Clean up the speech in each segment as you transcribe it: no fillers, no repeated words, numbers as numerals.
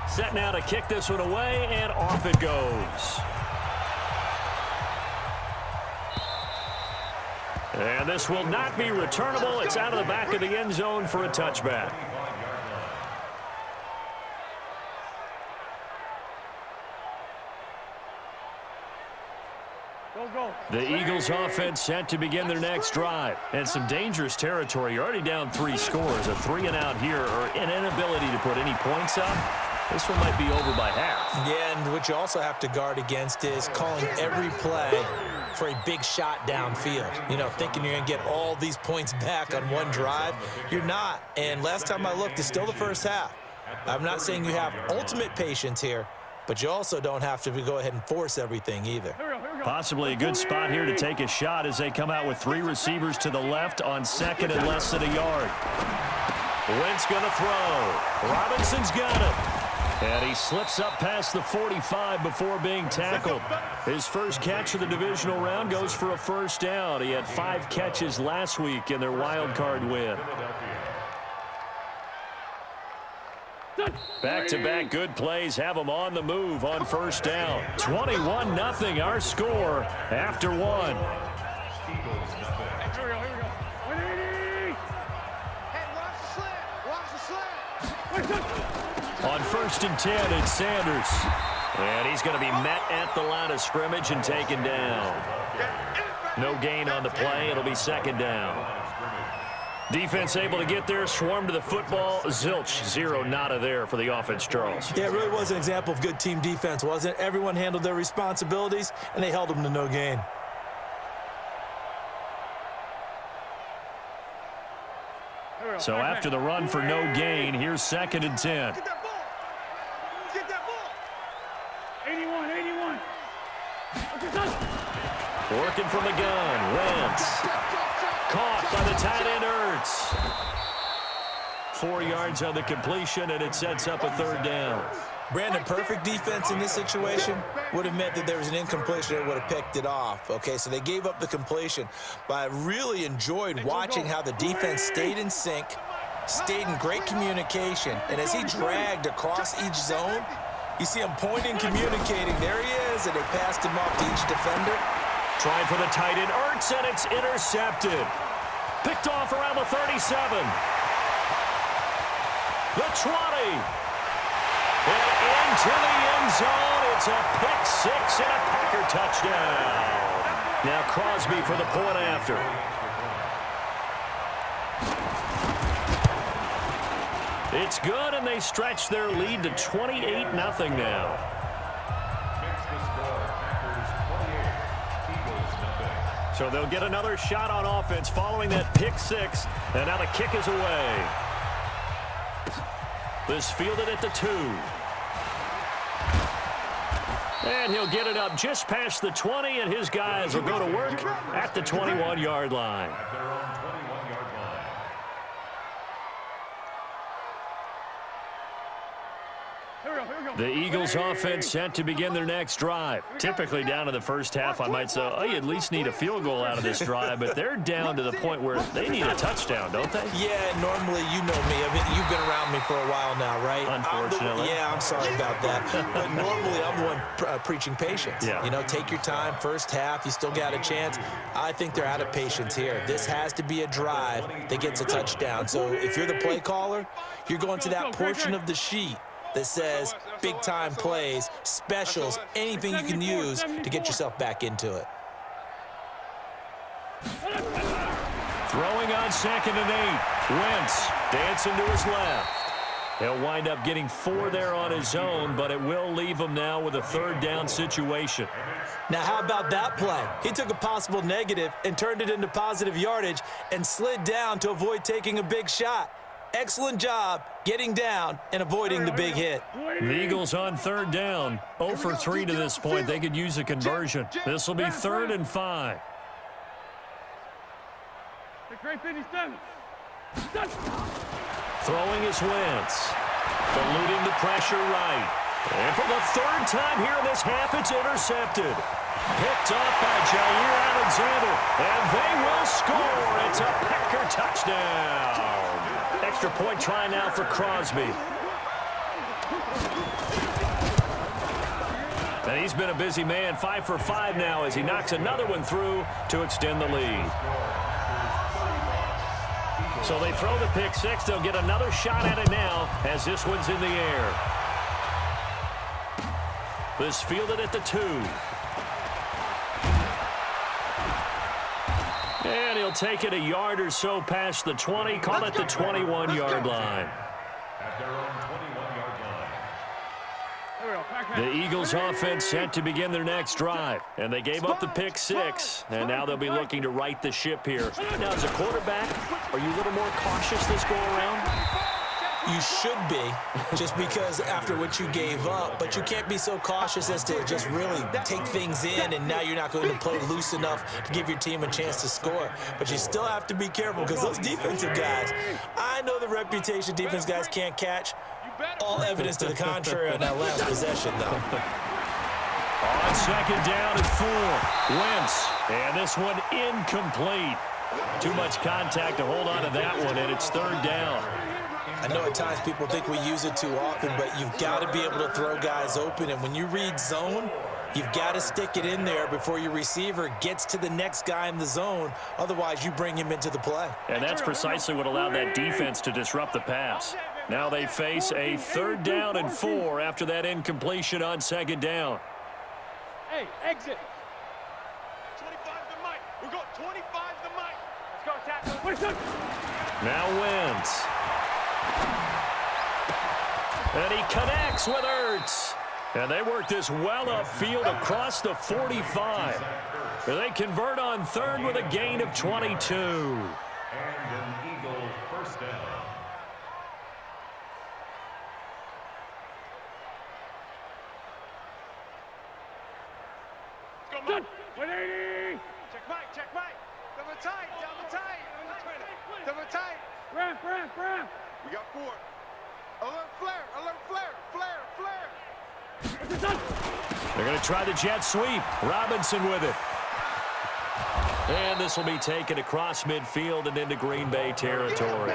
Set now to kick this one away, and off it goes. And this will not be returnable. It's out of the back of the end zone for a touchback. The Eagles offense set to begin their next drive. And some dangerous territory. You're already down 3 scores. A 3-and-out here, or an inability to put any points up. This one might be over by half. Yeah, and what you also have to guard against is calling every play for a big shot downfield. You know, thinking you're going to get all these points back on one drive. You're not. And last time I looked, it's still the first half. I'm not saying you have ultimate patience here, but you also don't have to go ahead and force everything either. Possibly a good spot here to take a shot as they come out with 3 receivers to the left on second and less than a yard. Wentz going to throw. Robinson's got him. And he slips up past the 45 before being tackled. His first catch of the divisional round goes for a first down. He had 5 catches last week in their wild card win. Back-to-back good plays have them on the move on first down. 21-0 our score after 1. On first and 10, it's Sanders. And he's going to be met at the line of scrimmage and taken down. No gain on the play. It'll be second down. Defense able to get there, swarm to the football. Zilch, 0 nada there for the offense, Charles. Yeah, it really was an example of good team defense, wasn't it? Everyone handled their responsibilities, and they held them to no gain. So after the run for no gain, here's second and 10. Get that ball. Get that ball. 81. Working from the gun. Wentz. Caught by the tight end, Ertz. 4 yards on the completion, and it sets up a third down. Brandon, perfect defense in this situation would have meant that there was an incompletion that would have picked it off. Okay, so they gave up the completion. But I really enjoyed watching how the defense stayed in sync, stayed in great communication. And as he dragged across each zone, you see him pointing, communicating. There he is, and they passed him off to each defender. Trying for the tight end, Ertz, and it's intercepted. Picked off around the 37. The 20. And into the end zone. It's a pick 6 and a Packer touchdown. Now Crosby for the point after. It's good, and they stretch their lead to 28-0 now. So they'll get another shot on offense following that pick 6, and now the kick is away. This fielded at the 2. And he'll get it up just past the 20, and his guys will go to work at the 21-yard line. The Eagles offense set to begin their next drive. Typically down to the first half, I might say, oh, you at least need a field goal out of this drive, but they're down to the point where they need a touchdown, don't they? Yeah, normally, you know me. I mean, you've been around me for a while now, right? Unfortunately. I'm sorry about that. But normally, I'm the one preaching patience. Yeah. You know, take your time. First half, you still got a chance. I think they're out of patience here. This has to be a drive that gets a touchdown. So if you're the play caller, you're going to that portion of the sheet that says big-time plays, specials, anything you can use to get yourself back into it. Throwing on second and 8. Wentz dancing to his left. He'll wind up getting 4 there on his own, but it will leave him now with a third down situation. Now, how about that play? He took a possible negative and turned it into positive yardage and slid down to avoid taking a big shot. Excellent job getting down and avoiding the big hit. The Eagles on third down. 0 for 3 to this point. They could use a conversion. This will be 3rd and 5. Throwing is Wentz. Eluding the pressure right. And for the 3rd time here in this half, it's intercepted. Picked up by Jair Alexander. And they will score. It's a Packer touchdown. Extra point try now for Crosby. And he's been a busy man, 5 for 5 now as he knocks another one through to extend the lead. So they throw the pick six. They'll get another shot at it now as this one's in the air. This fielded at the 2. And he'll take it a yard or so past the 20. Call it the 21-yard line. The Eagles offense set to begin their next drive. And they gave up the pick six. And now they'll be looking to right the ship here. Now, as a quarterback, are you a little more cautious this go around? You should be, just because after what you gave up. But you can't be so cautious as to just really take things in, and now you're not going to play loose enough to give your team a chance to score. But you still have to be careful because those defensive guys, I know the reputation defense guys can't catch. All evidence to the contrary on that last possession, though. On second down and 4, Wentz. And this one incomplete. Too much contact to hold on to that one, and it's third down. I know at times people think we use it too often, but you've got to be able to throw guys open. And when you read zone, you've got to stick it in there before your receiver gets to the next guy in the zone. Otherwise, you bring him into the play. And that's precisely what allowed that defense to disrupt the pass. Now they face a third down and 4 after that incompletion on second down. Hey, exit. 25 to Mike. We got 25 to Mike. Let's go, tackle. Wait, look. Now Wentz. And he connects with Ertz. And they work this well upfield across the 45. And they convert on third with a gain of 22. And an Eagle first down. Let's go, Mike. 180. Check Mike, check Mike. Double tight, double tight. Double tight. Ramp. We got 4. Alert flare, flare. They're going to try the jet sweep. Robinson with it. And this will be taken across midfield and into Green Bay territory.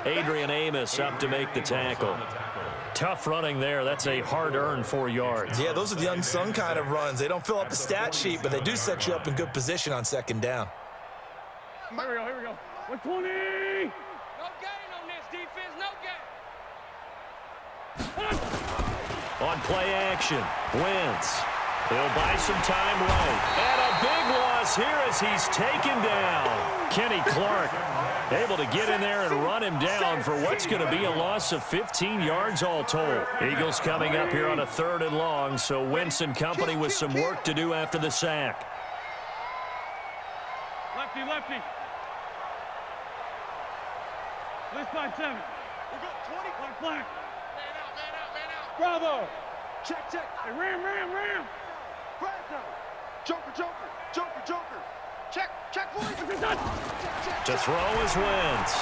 Adrian Amos up to make the tackle. Tough running there. That's a hard-earned 4 yards. Yeah, those are the unsung kind of runs. They don't fill up the stat sheet, but they do set you up in good position on second down. Here we go. 120. No gain on this defense, no gain. On play action, Wentz. He'll buy some time right. And a big loss here as he's taken down. Kenny Clark able to get in there and run him down for what's going to be a loss of 15 yards all told. Eagles coming up here on a 3rd and long, so Wentz and company with some work to do after the sack. Lefty. Let's find 7. We got 20. Black. Man out. Bravo. Check. Hey, ram. Joker. Check, boys. To throw is Wentz.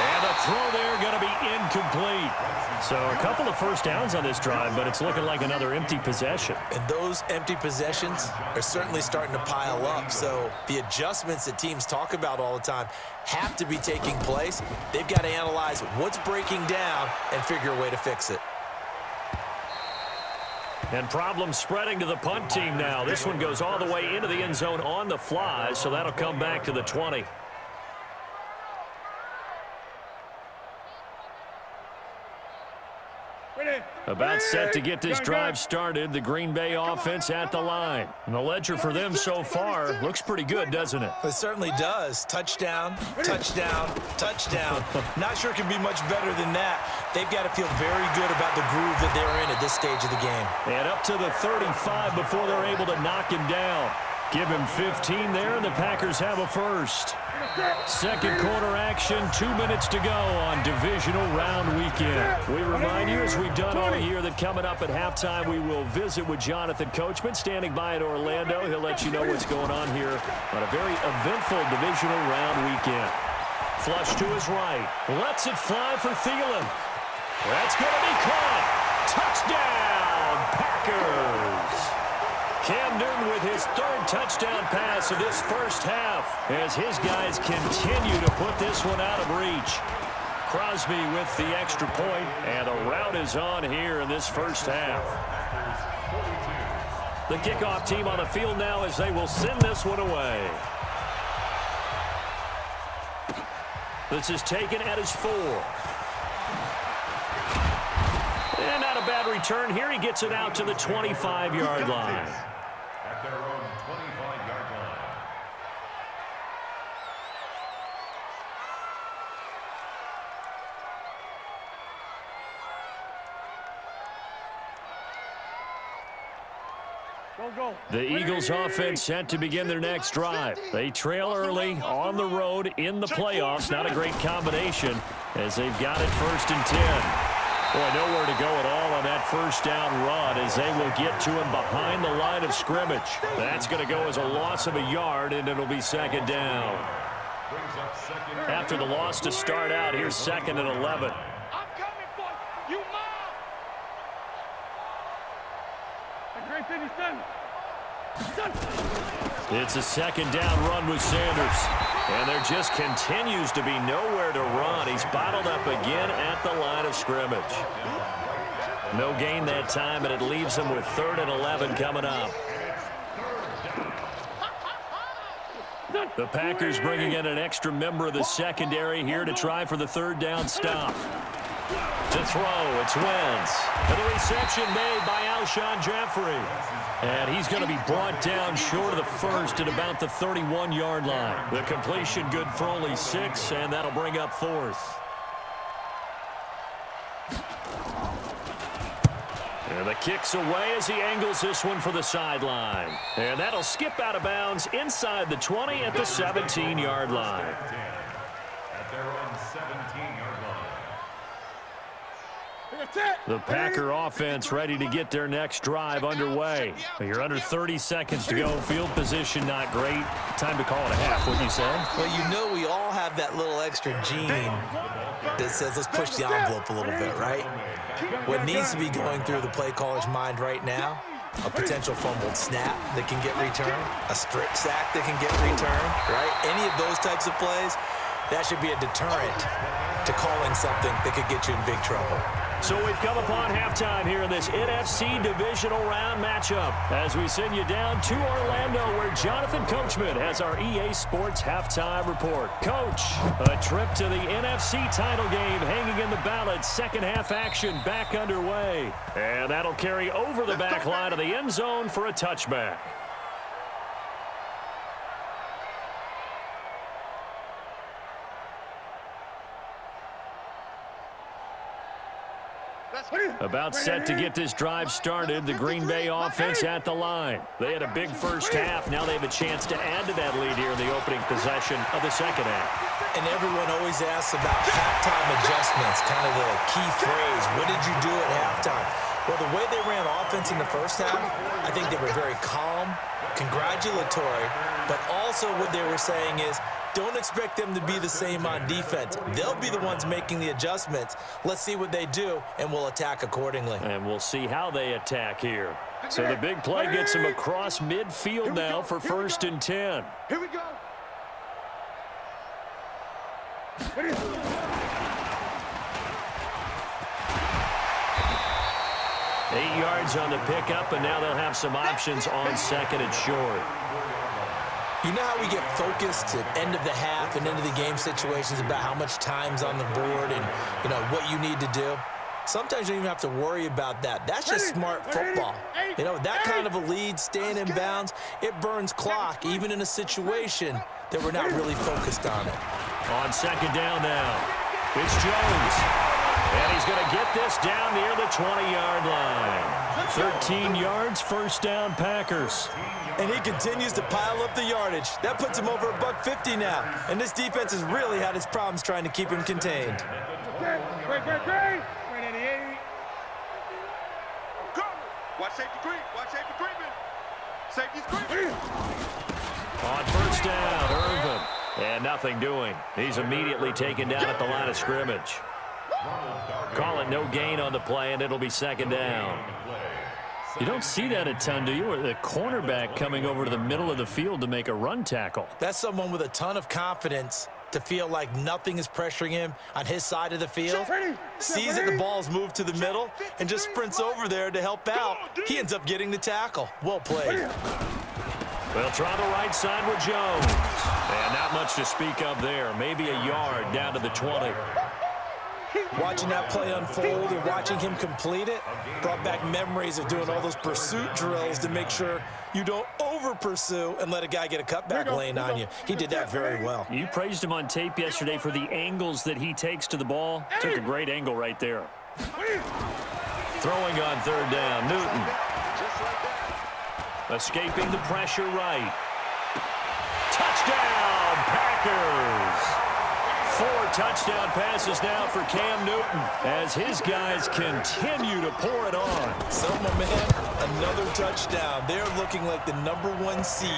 And a throw there going to be incomplete. So a couple of first downs on this drive, but it's looking like another empty possession. And those empty possessions are certainly starting to pile up. So the adjustments that teams talk about all the time have to be taking place. They've got to analyze what's breaking down and figure a way to fix it. And problems spreading to the punt team now. This one goes all the way into the end zone on the fly, so that'll come back to the 20. About set to get this drive started. The Green Bay offense at the line. And the ledger for them so far looks pretty good, doesn't it? It certainly does. Touchdown. Not sure it can be much better than that. They've got to feel very good about the groove that they're in at this stage of the game. And up to the 35 before they're able to knock him down. Give him 15 there, and the Packers have a first. Second quarter action, 2 minutes to go on divisional round weekend. We remind you, as we've done all year, that coming up at halftime, we will visit with Jonathan Coachman, standing by in Orlando. He'll let you know what's going on here on a very eventful divisional round weekend. Flush to his right. Lets it fly for Thielen. That's going to be caught. Touchdown, Packers. Cam Newton with his 3rd touchdown pass of this first half as his guys continue to put this one out of reach. Crosby with the extra point, and the rout is on here in this first half. The kickoff team on the field now as they will send this one away. This is taken at his 4. And not a bad return here. He gets it out to the 25-yard line. At their own 25-yard line. The Eagles offense set to begin their next drive. They trail early on the road in the playoffs. Not a great combination as they've got it 1st and 10. Boy, nowhere to go at all on that first down run as they will get to him behind the line of scrimmage. That's going to go as a loss of a yard, and it'll be 2nd down. After the loss to start out, here's 2nd and 11. I'm coming for you, mom. It's a 2nd down run with Sanders. And there just continues to be nowhere to run. He's bottled up again at the line of scrimmage. No gain that time, and it leaves him with 3rd and 11 coming up. The Packers bringing in an extra member of the secondary here to try for the 3rd down stop. To throw, it's Wentz. And the reception made by Alshon Jeffrey. And he's going to be brought down short of the 1st at about the 31-yard line. The completion good for only 6, and that'll bring up 4th. And the kick's away as he angles this one for the sideline. And that'll skip out of bounds inside the 20 at the 17-yard line. At their own 17-yard line. The Packer offense ready to get their next drive underway. You're under 30 seconds to go. Field position not great. Time to call it a half, wouldn't you say? Well, you know we all have that little extra gene that says let's push the envelope a little bit, right? What needs to be going through the play caller's mind right now, a potential fumbled snap that can get returned, a strip sack that can get returned, right? Any of those types of plays, that should be a deterrent to calling something that could get you in big trouble. So we've come upon halftime here in this NFC Divisional Round matchup as we send you down to Orlando where Jonathan Coachman has our EA Sports Halftime Report. Coach, a trip to the NFC title game hanging in the balance. 2nd half action back underway. And that'll carry over the back line of the end zone for a touchback. About set to get this drive started. The Green Bay offense at the line. They had a big first half. Now they have a chance to add to that lead here in the opening possession of the 2nd half. And everyone always asks about halftime adjustments, kind of the key phrase. What did you do at halftime? Well, the way they ran offense in the first half, I think they were very calm, congratulatory, but also what they were saying is, don't expect them to be the same on defense. They'll be the ones making the adjustments. Let's see what they do, and we'll attack accordingly. And we'll see how they attack here. So the big play gets them across midfield now for 1st and 10. Here we go. 8 yards on the pickup, and now they'll have some options on 2nd and short. You know how we get focused at end of the half and end of the game situations about how much time's on the board and, you know, what you need to do? Sometimes you don't even have to worry about that. That's just smart football. You know, that kind of a lead, staying in bounds, it burns clock, even in a situation that we're not really focused on it. On 2nd down now, it's Jones. And he's going to get this down near the 20-yard line. 13 yards, 1st down, Packers. And he continues to pile up the yardage. That puts him over $150 now. And this defense has really had its problems trying to keep him contained. Great. Watch safety green. Watch safety green. Safety's green. On 1st down, Irvin. And nothing doing. He's immediately taken down at the line of scrimmage. Call it no gain on the play, and it'll be 2nd down. You don't see that a ton, do you? Or the cornerback coming over to the middle of the field to make a run tackle. That's someone with a ton of confidence to feel like nothing is pressuring him on his side of the field, sees that the ball's moved to the middle, and just sprints over there to help out. He ends up getting the tackle. Well played. They'll try the right side with Jones. And not much to speak of there. Maybe a yard down to the 20. Watching that play unfold and watching him complete it brought back memories of doing all those pursuit drills to make sure you don't over-pursue and let a guy get a cutback lane on you. He did that very well. You praised him on tape yesterday for the angles that he takes to the ball. Took a great angle right there. Throwing on third down, Newton. Escaping the pressure right. Touchdown, Packers! 4 touchdown passes now for Cam Newton as his guys continue to pour it on. Some momentum, another touchdown. They're looking like the #1 seed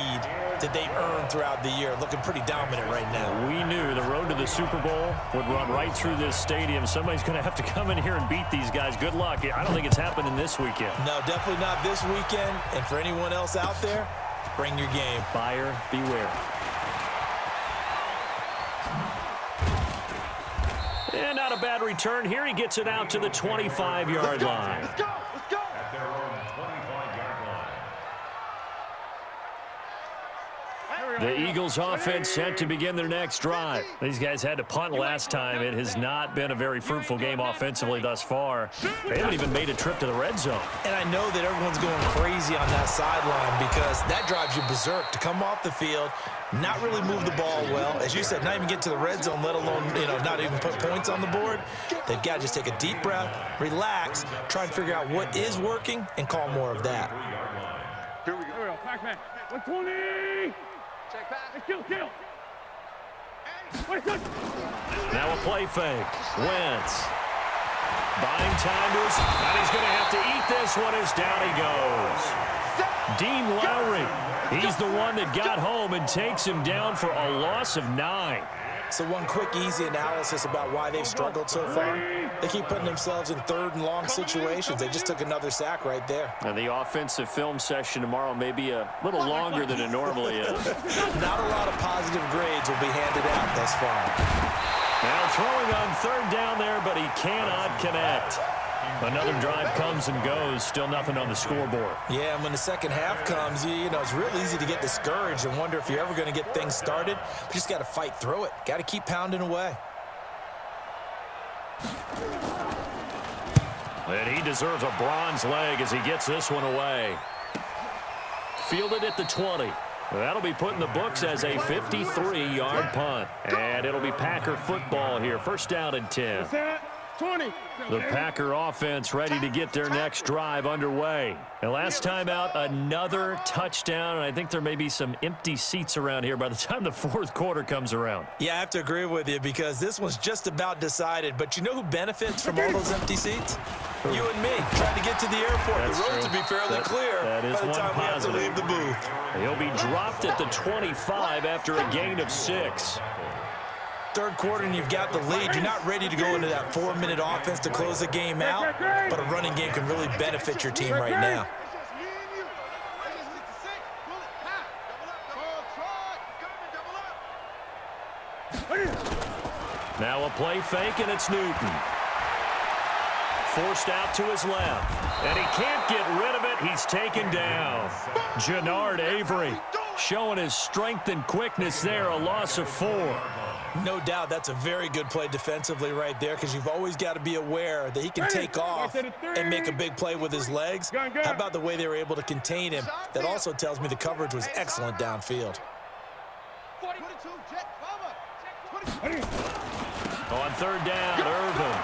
that they earned throughout the year. Looking pretty dominant right now. We knew the road to the Super Bowl would run right through this stadium. Somebody's going to have to come in here and beat these guys. Good luck. I don't think it's happening this weekend. No, definitely not this weekend. And for anyone else out there, bring your game. Buyer beware. And not a bad return here. He gets it out to the 25-yard line. Let's go. Let's go. At their own 25-yard line. The Eagles offense set to begin their next drive. These guys had to punt last time. It has not been a very fruitful game offensively thus far. They haven't even made a trip to the red zone. And I know that everyone's going crazy on that sideline because that drives you berserk to come off the field, not really move the ball well. As you said, not even get to the red zone, let alone, not even put points on the board. They've got to just take a deep breath, relax, try and figure out what is working, and call more of that. Here we go. Pac-Man. 120. Check back. Kill. Now a play fake. Wentz. Buying time to his, and he's going to have to eat this one as down he goes. Dean Lowry, he's the one that got home and takes him down for a loss of 9. So one quick, easy analysis about why they've struggled so far. They keep putting themselves in third and long situations. They just took another sack right there. And the offensive film session tomorrow may be a little longer than it normally is. Not a lot of positive grades will be handed out thus far. Now throwing on third down there, but he cannot connect. Another drive comes and goes. Still nothing on the scoreboard. Yeah, and when the second half comes, it's real easy to get discouraged and wonder if you're ever going to get things started. But you just got to fight through it. Got to keep pounding away. And he deserves a bronze leg as he gets this one away. Fielded at the 20. That'll be put in the books as a 53-yard punt. And it'll be Packer football here. First down and 10. 20. The Packer offense ready to get their next drive underway. And last time out, another touchdown. And I think there may be some empty seats around here by the time the fourth quarter comes around. Yeah, I have to agree with you because this one's just about decided. But you know who benefits from all those empty seats? You and me, trying to get to the airport. That's the roads true. will be fairly clear that is by the one time we have to positive. leave the booth. He'll be dropped at the 25 after a gain of 6. Third quarter and you've got the lead. You're not ready to go into that 4-minute offense to close the game out, but a running game can really benefit your team right now. Now a play fake, and it's Newton. Forced out to his left, and he can't get rid of it. He's taken down. Jannard Avery showing his strength and quickness there, a loss of 4. No doubt that's a very good play defensively right there because you've always got to be aware that he can take off and make a big play with his legs. How about the way they were able to contain him? That also tells me the coverage was excellent downfield. On third down, Irvin.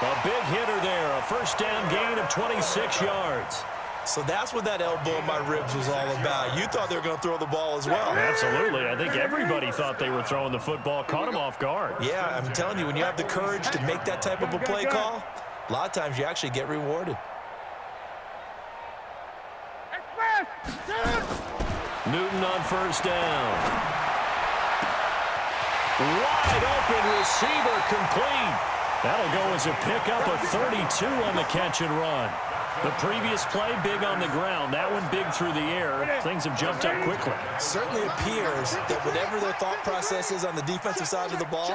A big hitter there, a first down gain of 26 yards. So that's what that elbow in my ribs was all about. You thought they were going to throw the ball as well. Absolutely. I think everybody thought they were throwing the football, caught him off guard. Yeah, I'm telling you, when you have the courage to make that type of a play call, a lot of times you actually get rewarded. Newton on first down. Wide open receiver complete. That'll go as a pickup of 32 on the catch and run. The previous play, big on the ground. That one big through the air. Things have jumped up quickly. Certainly appears that whatever their thought process is on the defensive side of the ball,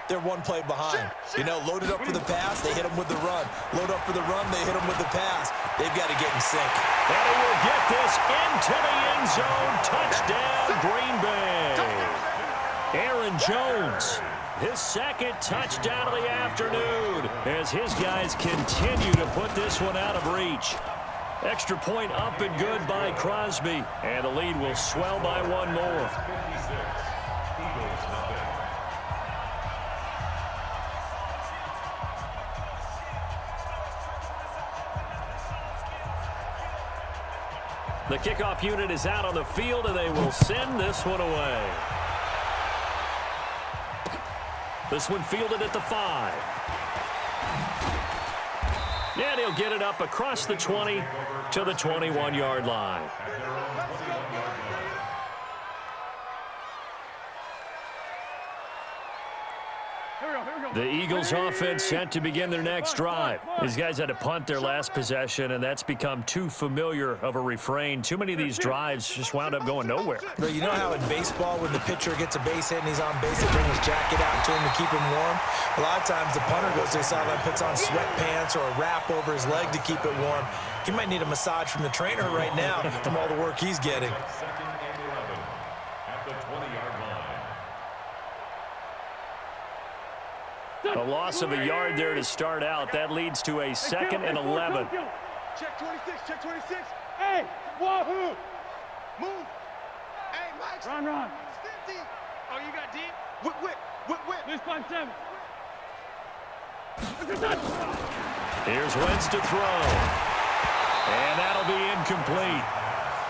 they're one play behind. You know, loaded up for the pass, they hit them with the run. Load up for the run, they hit them with the pass. They've got to get in sync. And he will get this into the end zone. Touchdown, Green Bay. Aaron Jones, his second touchdown of the afternoon, as his guys continue to put this one out of reach. Extra point up and good by Crosby, and the lead will swell by one more. The kickoff unit is out on the field, and they will send this one away. This one fielded at the 5. And he'll get it up across the 20 to the 21-yard line. The Eagles offense set to begin their next drive. These guys had to punt their last possession, and that's become too familiar of a refrain. Too many of these drives just wound up going nowhere. But you know how in baseball, when the pitcher gets a base hit and he's on base, they bring his jacket out to him to keep him warm? A lot of times the punter goes to the sideline, puts on sweatpants or a wrap over his leg to keep it warm. He might need a massage from the trainer right now from all the work he's getting. Second and 11 at the 20-yard line. A loss of a yard there to start out. That leads to a second and 11. Check 26, check 26. Hey, wahoo! Move. Hey, Mike. Run. Stinty. Oh, you got deep? Whip. This 5-7. Here's Wentz to throw. And that'll be incomplete.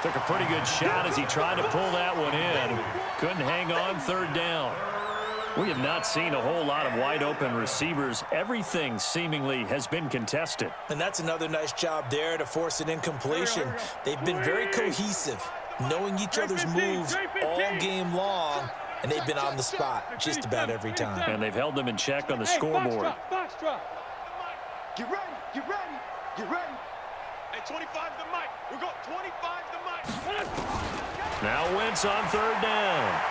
Took a pretty good shot as he tried to pull that one in. Couldn't hang on, third down. We have not seen a whole lot of wide-open receivers. Everything seemingly has been contested. And that's another nice job there to force an incompletion. They've been very cohesive, knowing each other's moves all game long, and they've been on the spot just about every time. And they've held them in check on the scoreboard. Get ready. Hey, 25 the mic. We go 25 the mic. Now Wentz on third down.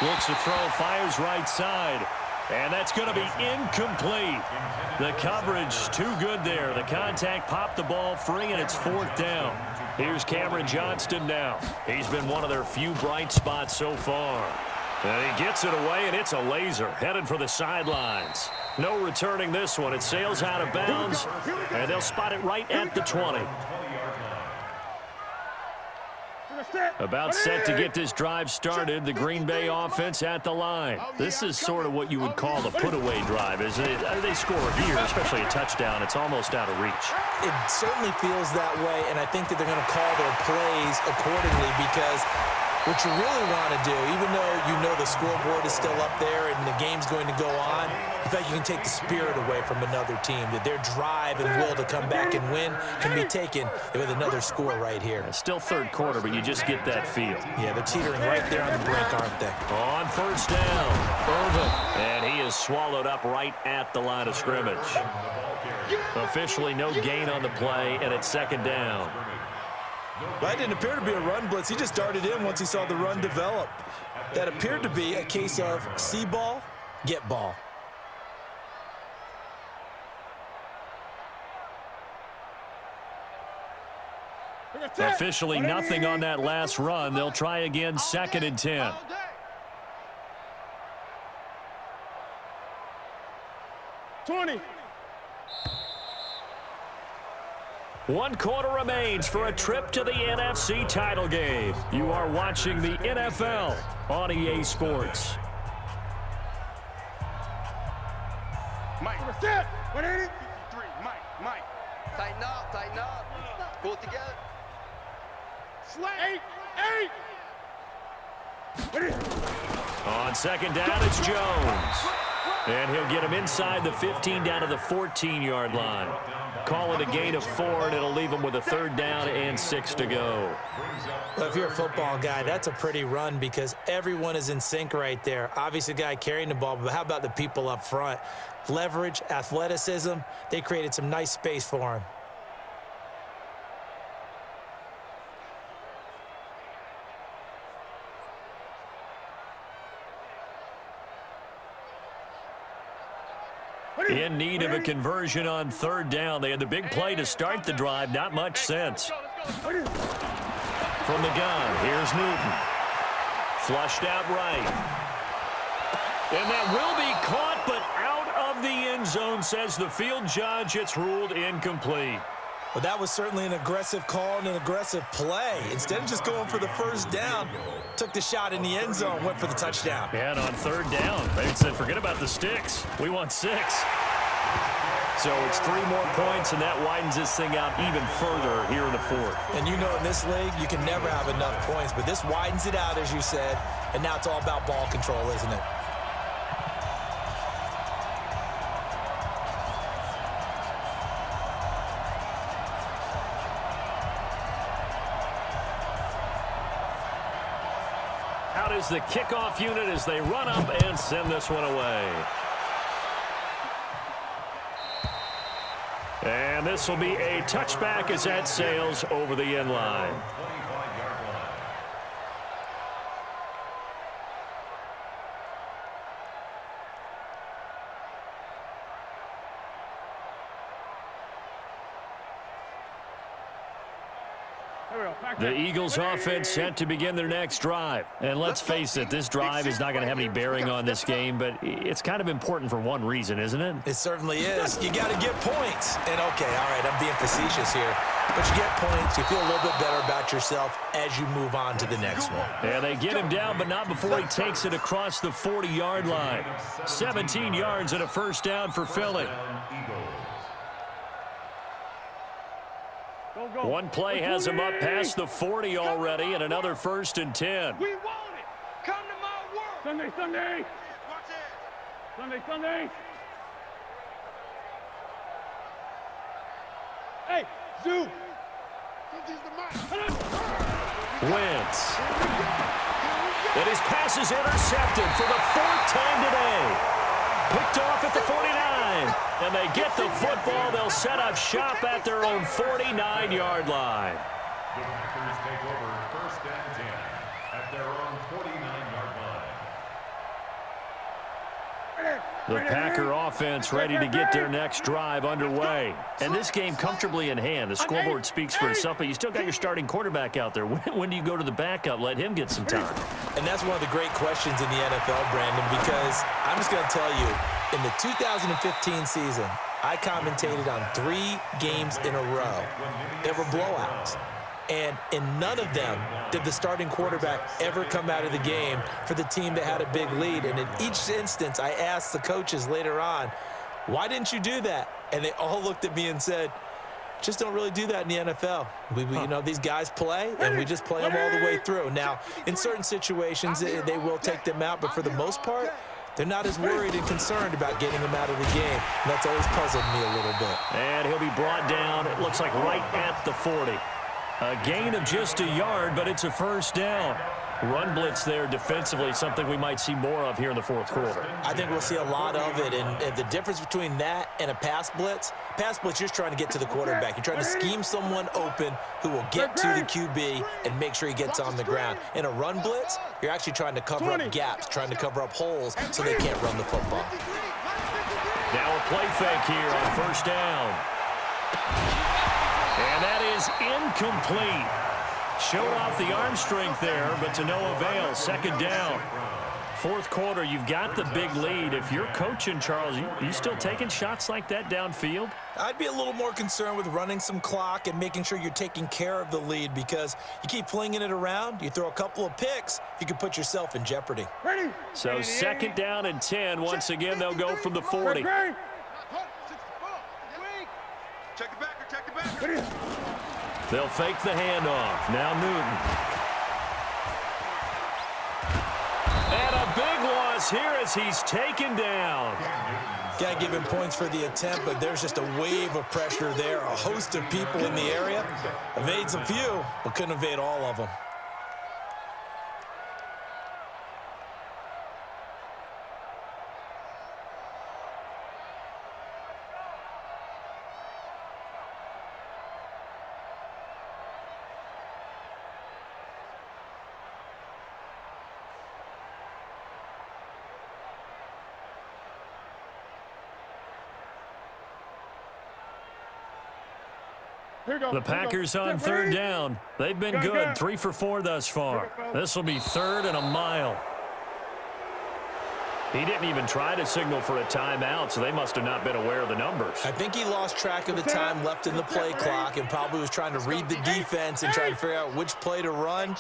Looks to throw, fires right side. And that's going to be incomplete. The coverage too good there. The contact popped the ball free, and it's fourth down. Here's Cameron Johnston now. He's been one of their few bright spots so far. And he gets it away, and it's a laser headed for the sidelines. No returning this one. It sails out of bounds, and they'll spot it right at the 20. About set to get this drive started. The Green Bay offense at the line. This is sort of what you would call a put-away drive, isn't it? They score here, especially a touchdown. It's almost out of reach. It certainly feels that way, and I think that they're going to call their plays accordingly, because what you really want to do, even though you know the scoreboard is still up there and the game's going to go on, in fact, you can take the spirit away from another team, that their drive and will to come back and win can be taken with another score right here. It's still third quarter, but you just get that feel. Yeah, they're teetering right there on the brink, aren't they? On first down, Irvin. And he is swallowed up right at the line of scrimmage. Officially no gain on the play, and it's second down. That didn't appear to be a run blitz. He just darted in once he saw the run develop. That appeared to be a case of see ball, get ball. Officially nothing on that last run. They'll try again, second and 10. 20. 1 quarter remains for a trip to the NFC title game. You are watching the NFL on EA Sports. Mike. Set. 180. 3. Mike. Tighten up. Pull it together. Slant. 8. On second down, it's Jones. And he'll get him inside the 15 down to the 14-yard line. Call it a gain of 4, and it'll leave him with a 3rd down and 6 to go. Well, if you're a football guy, that's a pretty run because everyone is in sync right there. Obviously, the guy carrying the ball, but how about the people up front? Leverage, athleticism, they created some nice space for him. In need of a conversion on 3rd down. They had the big play to start the drive. Not much sense. From the gun, here's Newton. Flushed out right. And that will be caught, but out of the end zone, says the field judge. It's ruled incomplete. Well, that was certainly an aggressive call and an aggressive play. Instead of just going for the 1st down, took the shot in the end zone, went for the touchdown. And on 3rd down, they said, forget about the sticks. We want 6. So it's 3 more points, and that widens this thing out even further here in the 4th. And you know in this league, you can never have enough points, but this widens it out, as you said, and now it's all about ball control, isn't it? Out is the kickoff unit as they run up and send this one away. And this will be a touchback as that sails over the end line. The Eagles offense set to begin their next drive. And let's face it, this drive is not going to have any bearing on this game, but it's kind of important for one reason, isn't it? It certainly is. You got to get points. And, okay, all right, I'm being facetious here. But you get points, you feel a little bit better about yourself as you move on to the next one. Yeah, they get him down, but not before he takes it across the 40-yard line. 17 yards and a 1st down for Philly. One play has him up past the 40 already, and another 1st and 10. We want it. Come to my world. Sunday, Sunday. Watch it. Sunday, Sunday. Hey, Zoo. Wentz. And his pass is intercepted for the 4th time today. Picked off at the 49. And they get the football. They'll set up shop at their own 49-yard line. The Packers take over 1st and 10 at their own 49-yard line. The Packer offense ready to get their next drive underway. And this game comfortably in hand. The scoreboard speaks for itself, but you still got your starting quarterback out there. When do you go to the backup? Let him get some time. And that's one of the great questions in the NFL, Brandon, because I'm just going to tell you, in the 2015 season, I commentated on 3 games in a row. They were blowouts. And in none of them did the starting quarterback ever come out of the game for the team that had a big lead. And in each instance, I asked the coaches later on, why didn't you do that? And they all looked at me and said, just don't really do that in the NFL. You know, these guys play, and we just play them all the way through. Now, in certain situations, they will take them out, but for the most part, they're not as worried and concerned about getting them out of the game. And that's always puzzled me a little bit. And he'll be brought down, it looks like right at the 40. A gain of just a yard, but it's a 1st down. Run blitz there defensively, something we might see more of here in the 4th quarter. I think we'll see a lot of it, and the difference between that and a pass blitz, you're just trying to get to the quarterback. You're trying to scheme someone open who will get to the QB and make sure he gets on the ground. In a run blitz, you're actually trying to cover up gaps, trying to cover up holes so they can't run the football. Now a play fake here on 1st down. And that is incomplete. Showed off the arm strength there, but to no avail. 2nd down. 4th quarter, you've got the big lead. If you're coaching, Charles, you still taking shots like that downfield? I'd be a little more concerned with running some clock and making sure you're taking care of the lead, because you keep flinging it around, you throw a couple of picks, you can put yourself in jeopardy. So 2nd down and 10. Once again, they'll go from the 40. Check it back, check it back. They'll fake the handoff. Now Newton. And a big loss is here as he's taken down. Got to give him points for the attempt, but there's just a wave of pressure there. A host of people in the area. Evades a few, but couldn't evade all of them. The Packers on third down. They've been good, 3 for 4 thus far. This will be 3rd and a mile. He didn't even try to signal for a timeout, so they must have not been aware of the numbers. I think he lost track of the time left in the play clock and probably was trying to read the defense and trying to figure out which play to run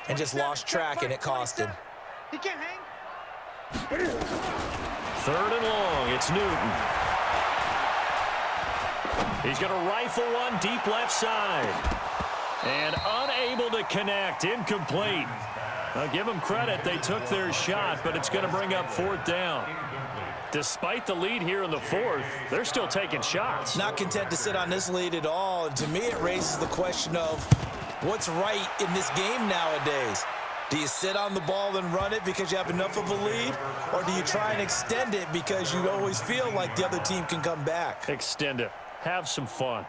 and just lost track, and it cost him. He can't hang. 3rd and long. It's Newton. He's going to rifle one deep left side. And unable to connect. Incomplete. I'll give them credit. They took their shot, but it's going to bring up 4th down. Despite the lead here in the 4th, they're still taking shots. Not content to sit on this lead at all. And to me, it raises the question of what's right in this game nowadays. Do you sit on the ball and run it because you have enough of a lead? Or do you try and extend it because you always feel like the other team can come back? Extend it. Have some fun.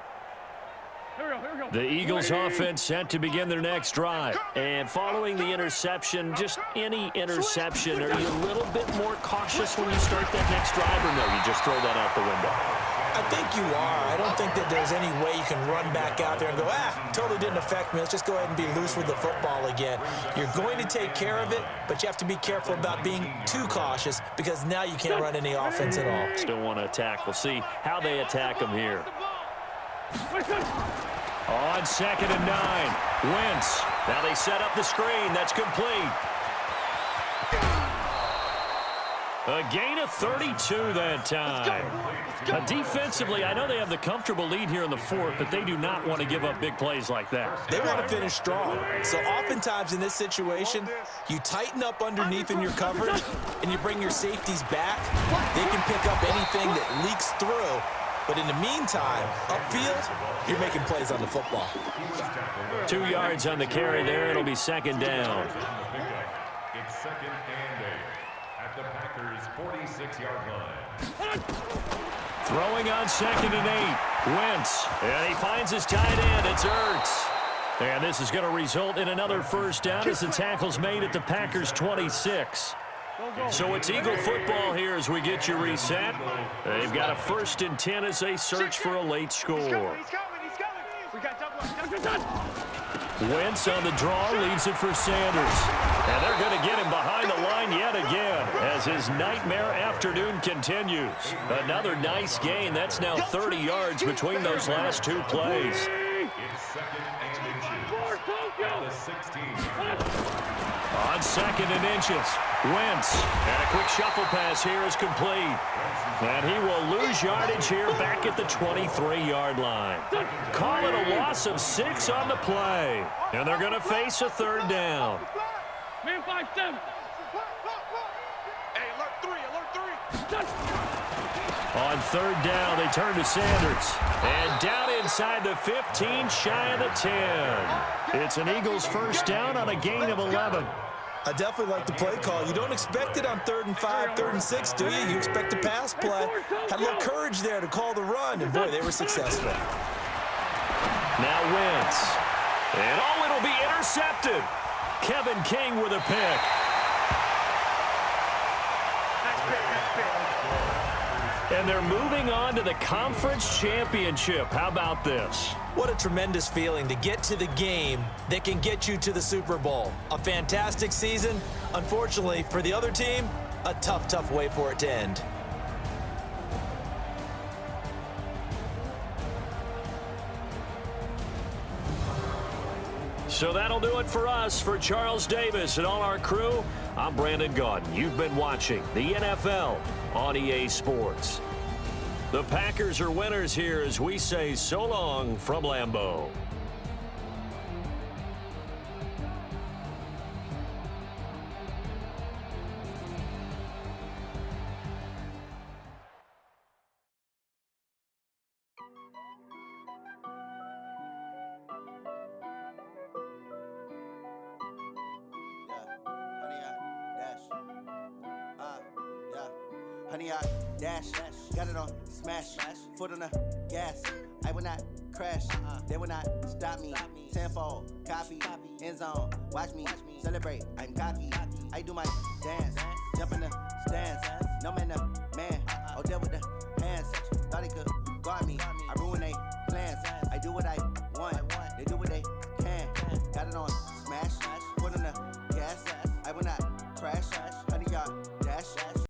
Here we go. The Eagles offense set to begin their next drive. And following the interception, just any interception, are you a little bit more cautious when you start that next drive, or no, you just throw that out the window? I think you are. I don't think that there's any way you can run back out there and go, totally didn't affect me. Let's just go ahead and be loose with the football again. You're going to take care of it, but you have to be careful about being too cautious because now you can't run any offense at all. Still want to attack. We'll see how they attack them here. On 2nd and 9, Wentz. Now they set up the screen. That's complete. A gain of 32 that time. Defensively, I know they have the comfortable lead here in the 4th, but they do not want to give up big plays like that. They want to finish strong. So oftentimes in this situation, you tighten up underneath in your coverage and you bring your safeties back. They can pick up anything that leaks through. But in the meantime, upfield, you're making plays on the football. 2 yards on the carry there. It'll be 2nd down. It's 2nd and 8 at the Packers' 46-yard line. Throwing on 2nd and 8. Wentz. And he finds his tight end. It's Ertz. And this is going to result in another 1st down as the tackle's made at the Packers' 26. So it's Eagle football here as we get you reset. They've got a 1st and 10 as they search for a late score. He's coming. We got double. Wentz on the draw, leaves it for Sanders. And they're going to get him behind the line yet again as his nightmare afternoon continues. Another nice gain. That's now 30 yards between those last 2 plays. It's 2nd and 2 at the 16. On 2nd and inches, Wentz. And a quick shuffle pass here is complete. And he will lose yardage here back at the 23-yard line. Call it a loss of 6 on the play. And they're going to face a 3rd down. Man 5-7. Hey, alert 3. On 3rd down, they turn to Sanders. And down inside the 15, shy of the 10. It's an Eagles 1st down on a gain of 11. I definitely like the play call. You don't expect it on 3rd and 5, 3rd and 6, do you? You expect a pass play. Had a little courage there to call the run, and boy, they were successful. Now Wentz. And it'll be intercepted. Kevin King with a pick. And they're moving on to the conference championship. How about this? What a tremendous feeling to get to the game that can get you to the Super Bowl. A fantastic season. Unfortunately, for the other team, a tough way for it to end. So that'll do it for us. For Charles Davis and all our crew, I'm Brandon Gaudin. You've been watching the NFL on EA Sports. The Packers are winners here as we say so long from Lambeau. Honey, I dash. Got it on smash. Foot on the gas. I will not crash. They will not stop me. Tenfold, copy, end zone. Watch me celebrate. I'm cocky. I do my dance. Jump in the stands. No man, the man. Oh, there with the hands. Thought he could guard me. I ruin they plans. I do what I